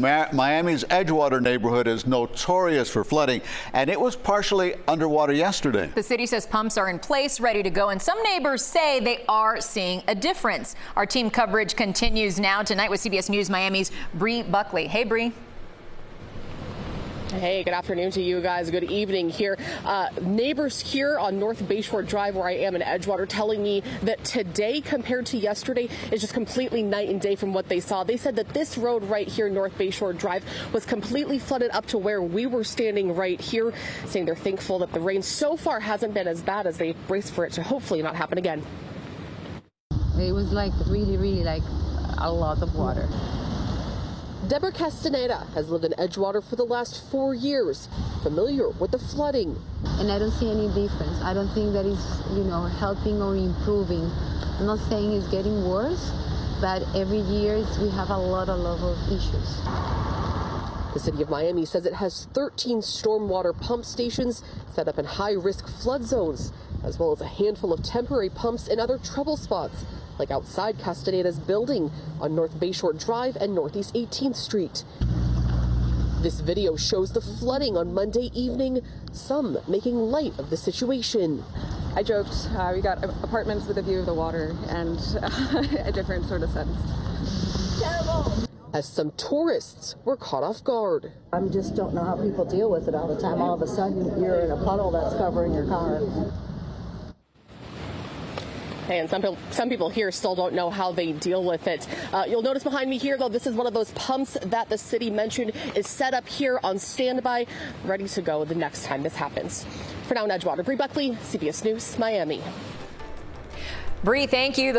Miami's Edgewater neighborhood is notorious for flooding, and it was partially underwater yesterday. The city says pumps are in place, ready to go, and some neighbors say they are seeing a difference. Our team coverage continues now tonight with CBS News Miami's Bree Buckley. Hey, Bree. Hey, good afternoon to you guys. Good evening here. Neighbors here on North Bayshore Drive, where I am in Edgewater, telling me that today compared to yesterday is just completely night and day from what they saw. They said that this road right here, North Bayshore Drive, was completely flooded up to where we were standing right here, saying they're thankful that the rain so far hasn't been as bad as they brace for it to hopefully not happen again. It was like really like a lot of water. Deborah Castaneda has lived in Edgewater for the last 4 years, familiar with the flooding. And I don't see any difference. I don't think that is, helping or improving. I'm not saying it's getting worse, but every year we have a lot of issues. The city of Miami says it has 13 stormwater pump stations set up in high-risk flood zones, as well as a handful of temporary pumps in other trouble spots, like outside Castaneda's building on North Bayshore Drive and Northeast 18th Street. This video shows the flooding on Monday evening, some making light of the situation. I joked, we got apartments with a view of the water and a different sort of sense. Terrible. As some tourists were caught off guard. I just don't know how people deal with it all the time. All of a sudden, you're in a puddle that's covering your car. Hey, and some people here still don't know how they deal with it. You'll notice behind me here, though, this is one of those pumps that the city mentioned is set up here on standby, ready to go the next time this happens. For now in Edgewater, Bree Buckley, CBS News, Miami. Bree, thank you.